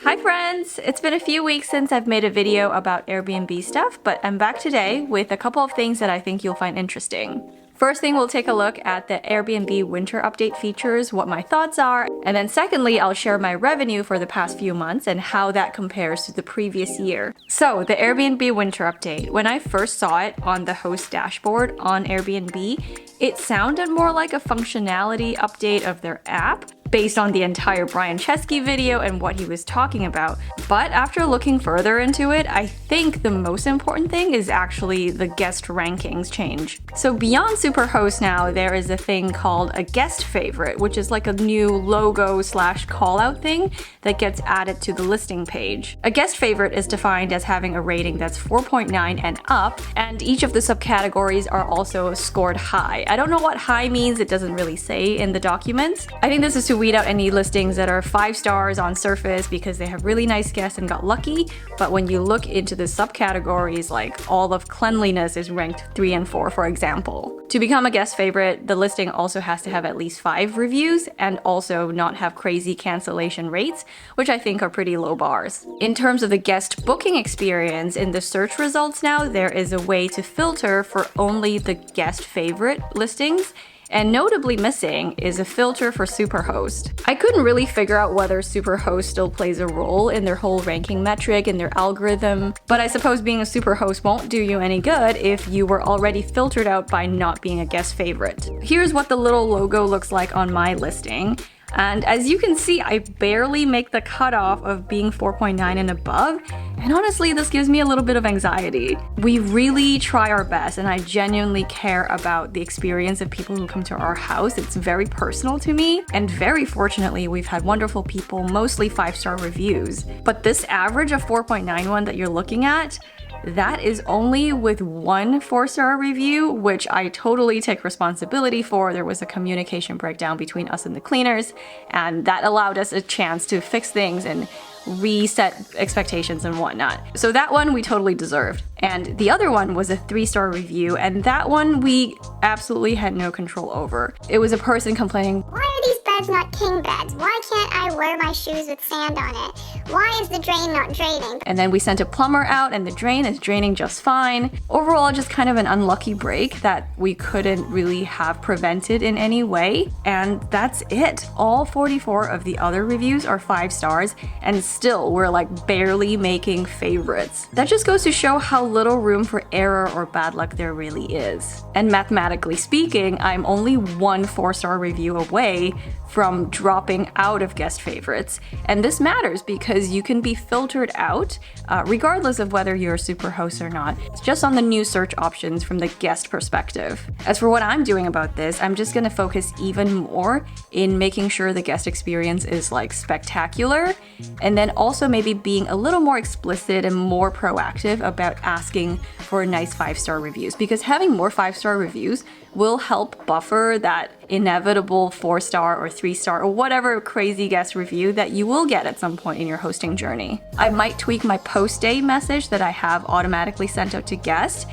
Hi friends! It's been a few weeks since I've made a video about Airbnb stuff, but I'm back today with a couple of things that I think you'll find interesting. First thing, we'll take a look at the Airbnb Winter Update features, what my thoughts are, and then secondly, I'll share my revenue for the past few months and how that compares to the previous year. So, the Airbnb Winter Update. When I first saw it on the host dashboard on Airbnb, it sounded more like a functionality update of their app, based on the entire Brian Chesky video and what he was talking about. But after looking further into it, I think the most important thing is actually the guest rankings change. So beyond Superhost now, there is a thing called a guest favorite, which is like a new logo / call out thing that gets added to the listing page. A guest favorite is defined as having a rating that's 4.9 and up, and each of the subcategories are also scored high. I don't know what high means, it doesn't really say in the documents. I think this is to weed out any listings that are 5 stars on surface because they have really nice guests and got lucky, but when you look into the subcategories, like all of cleanliness is ranked 3 and 4, for example. To become a guest favorite, the listing also has to have at least 5 reviews and also not have crazy cancellation rates, which I think are pretty low bars. In terms of the guest booking experience, in the search results now, there is a way to filter for only the guest favorite listings, and notably missing is a filter for Superhost. I couldn't really figure out whether Superhost still plays a role in their whole ranking metric and their algorithm, but I suppose being a Superhost won't do you any good if you were already filtered out by not being a guest favorite. Here's what the little logo looks like on my listing. And as you can see, I barely make the cutoff of being 4.9 and above, and honestly, this gives me a little bit of anxiety. We really try our best, and I genuinely care about the experience of people who come to our house. It's very personal to me, and very fortunately, we've had wonderful people, mostly 5-star reviews. But this average of 4.91 that you're looking at, that is only with 1 4-star review, which I totally take responsibility for. There was a communication breakdown between us and the cleaners, and that allowed us a chance to fix things and reset expectations and whatnot. So that one we totally deserved. And the other one was a 3-star review, and that one we absolutely had no control over. It was a person complaining, "Why are these beds not king beds? Why can't I wear my shoes with sand on it? Why is the drain not draining?" And then we sent a plumber out and the drain is draining just fine. Overall, just kind of an unlucky break that we couldn't really have prevented in any way. And that's it. All 44 of the other reviews are 5 stars, and still we're like barely making favorites. That just goes to show how little room for error or bad luck there really is. And mathematically speaking, I'm only 1 4-star review away from dropping out of guest favorites. And this matters because you can be filtered out regardless of whether you're a Superhost or not. It's just on the new search options from the guest perspective. As for what I'm doing about this, I'm just gonna focus even more in making sure the guest experience is like spectacular, and then also maybe being a little more explicit and more proactive about asking for nice 5-star reviews, because having more 5-star reviews will help buffer that inevitable 4-star or 3-star or whatever crazy guest review that you will get at some point in your hosting journey. I might tweak my post-day message that I have automatically sent out to guests,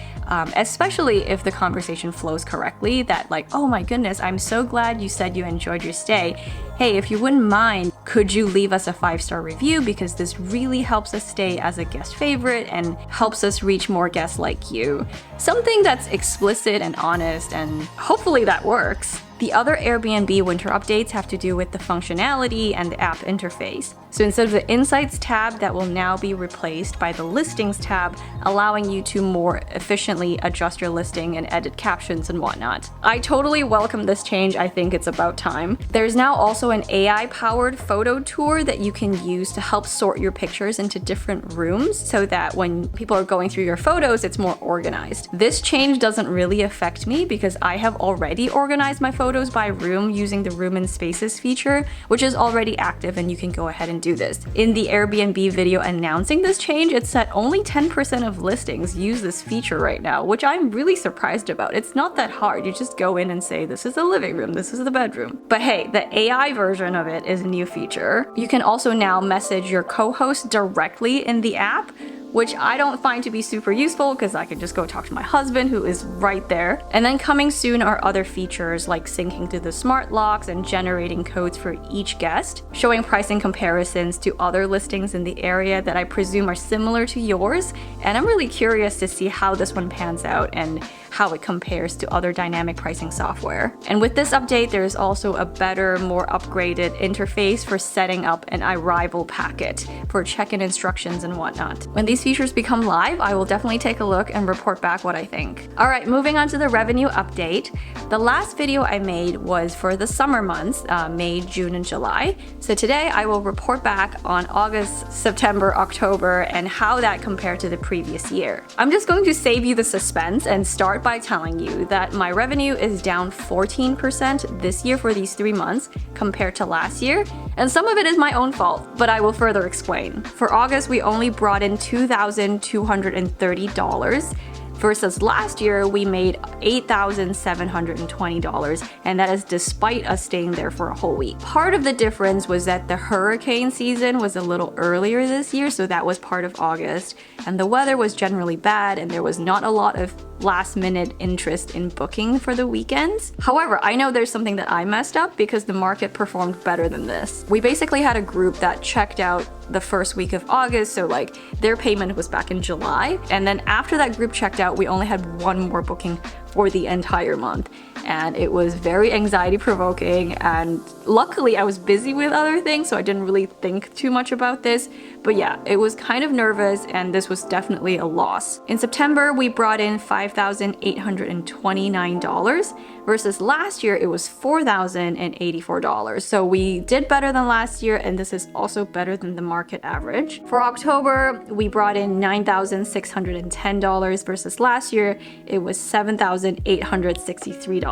especially if the conversation flows correctly, that like, "Oh my goodness, I'm so glad you said you enjoyed your stay. Hey, if you wouldn't mind, could you leave us a 5-star review, because this really helps us stay as a guest favorite and helps us reach more guests like you." Something that's explicit and honest, and hopefully that works. The other Airbnb winter updates have to do with the functionality and the app interface. So instead of the Insights tab, that will now be replaced by the Listings tab, allowing you to more efficiently adjust your listing and edit captions and whatnot. I totally welcome this change. I think it's about time. There's now also an AI-powered photo tour that you can use to help sort your pictures into different rooms so that when people are going through your photos, it's more organized. This change doesn't really affect me because I have already organized my photos by room using the Room and Spaces feature, which is already active, and you can go ahead and do this. In the Airbnb video announcing this change, it said only 10% of listings use this feature right now, which I'm really surprised about. It's not that hard. You just go in and say, this is the living room, this is the bedroom. But hey, the AI version of it is a new feature. You can also now message your co-host directly in the app, which I don't find to be super useful because I can just go talk to my husband who is right there. And then coming soon are other features like syncing to the smart locks and generating codes for each guest, showing pricing comparisons to other listings in the area that I presume are similar to yours. And I'm really curious to see how this one pans out and how it compares to other dynamic pricing software. And with this update, there is also a better, more upgraded interface for setting up an arrival packet for check-in instructions and whatnot. When these features become live, I will definitely take a look and report back what I think. All right, moving on to the revenue update. The last video I made was for the summer months, May, June, and July. So today I will report back on August, September, October, and how that compared to the previous year. I'm just going to save you the suspense and start by telling you that my revenue is down 14% this year for these 3 months compared to last year, and some of it is my own fault, but I will further explain. For August, we only brought in $2,230, versus last year we made $8,720, and that is despite us staying there for a whole week. Part of the difference was that the hurricane season was a little earlier this year, so that was part of August, and the weather was generally bad and there was not a lot of last-minute interest in booking for the weekends. However, I know there's something that I messed up because the market performed better than this. We basically had a group that checked out the first week of August, so like their payment was back in July, and then after that group checked out, we only had one more booking for the entire month. And it was very anxiety provoking, and luckily I was busy with other things, so I didn't really think too much about this. But yeah, it was kind of nervous, and this was definitely a loss. In September, we brought in $5,829 versus last year it was $4,084. So we did better than last year, and this is also better than the market average. For October, we brought in $9,610 versus last year it was $7,863.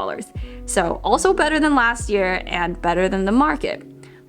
So also better than last year and better than the market.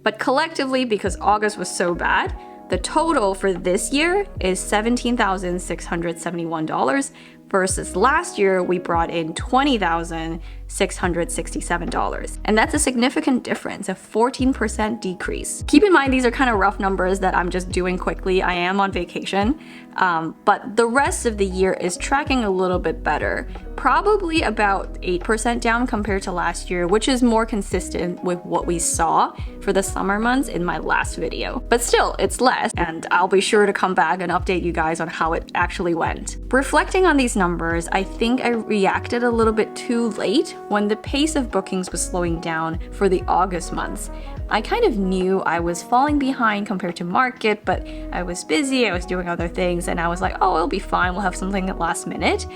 But collectively, because August was so bad, the total for this year is $17,671 versus last year we brought in $20,667. And that's a significant difference, a 14% decrease. Keep in mind these are kind of rough numbers that I'm just doing quickly. I am on vacation, but the rest of the year is tracking a little bit better. Probably about 8% down compared to last year, which is more consistent with what we saw for the summer months in my last video. But still, it's less, and I'll be sure to come back and update you guys on how it actually went. Reflecting on these numbers, I think I reacted a little bit too late when the pace of bookings was slowing down for the August months. I kind of knew I was falling behind compared to market, but I was busy, I was doing other things, and I was like, oh, it'll be fine, we'll have something at last minute.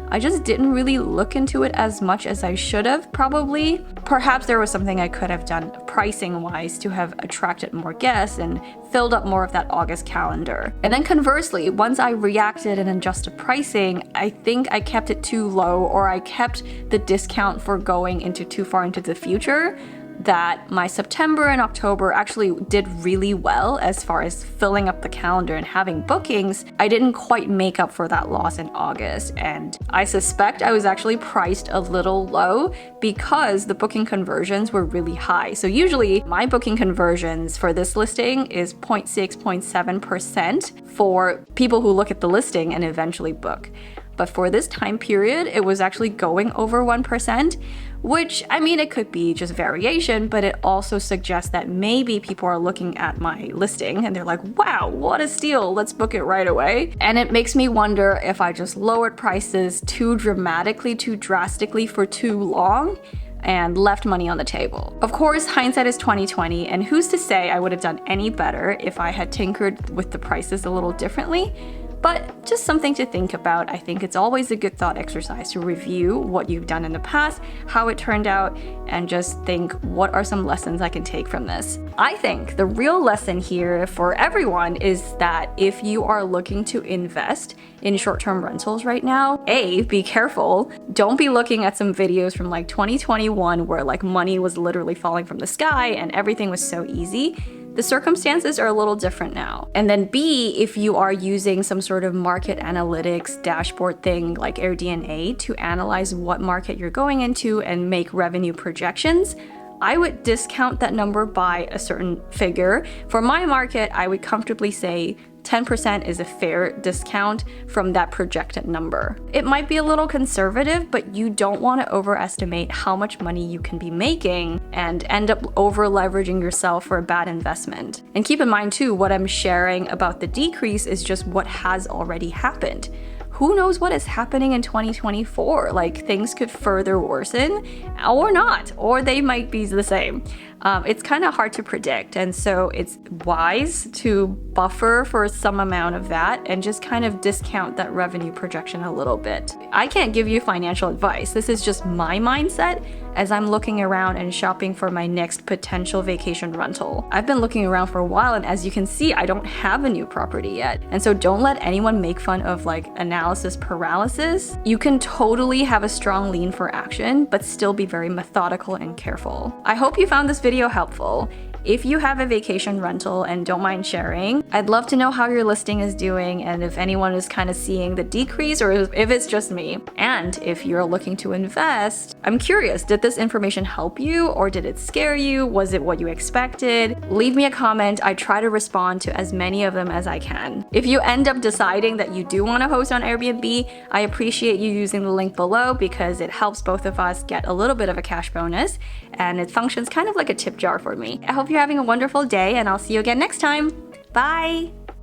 I just didn't really look into it as much as I should have, probably. Perhaps there was something I could have done pricing-wise to have attracted more guests and filled up more of that August calendar. And then conversely, once I reacted and adjusted pricing, I think I kept it too low, or I kept the discount for going into too far into the future, that my September and October actually did really well as far as filling up the calendar and having bookings. I didn't quite make up for that loss in August, and I suspect I was actually priced a little low because the booking conversions were really high. So usually my booking conversions for this listing is 0.6, 0.7% for people who look at the listing and eventually book. But for this time period, it was actually going over 1%, which, I mean, it could be just variation, but it also suggests that maybe people are looking at my listing and they're like, wow, what a steal, let's book it right away. And it makes me wonder if I just lowered prices too dramatically, too drastically for too long and left money on the table. Of course, hindsight is 20/20, and who's to say I would have done any better if I had tinkered with the prices a little differently? But just something to think about. I think it's always a good thought exercise to review what you've done in the past, how it turned out, and just think, what are some lessons I can take from this? I think the real lesson here for everyone is that if you are looking to invest in short-term rentals right now, A, be careful. Don't be looking at some videos from like 2021 where like money was literally falling from the sky and everything was so easy. The circumstances are a little different now. And then B, if you are using some sort of market analytics dashboard thing like AirDNA to analyze what market you're going into and make revenue projections, I would discount that number by a certain figure. For my market, I would comfortably say 10% is a fair discount from that projected number. It might be a little conservative, but you don't want to overestimate how much money you can be making and end up over leveraging yourself for a bad investment. And keep in mind too, what I'm sharing about the decrease is just what has already happened. Who knows what is happening in 2024? Like, things could further worsen or not, or they might be the same. It's kind of hard to predict, and so it's wise to buffer for some amount of that and just kind of discount that revenue projection a little bit. I can't give you financial advice. This is just my mindset as I'm looking around and shopping for my next potential vacation rental. I've been looking around for a while, and as you can see, I don't have a new property yet. And so don't let anyone make fun of like analysis paralysis. You can totally have a strong lean for action, but still be very methodical and careful. I hope you found this video helpful. If you have a vacation rental and don't mind sharing, I'd love to know how your listing is doing and if anyone is kind of seeing the decrease or if it's just me. And if you're looking to invest, I'm curious, did this information help you or did it scare you? Was it what you expected? Leave me a comment. I try to respond to as many of them as I can. If you end up deciding that you do want to host on Airbnb, I appreciate you using the link below because it helps both of us get a little bit of a cash bonus and it functions kind of like a tip jar for me. I hope you're having a wonderful day and I'll see you again next time. Bye!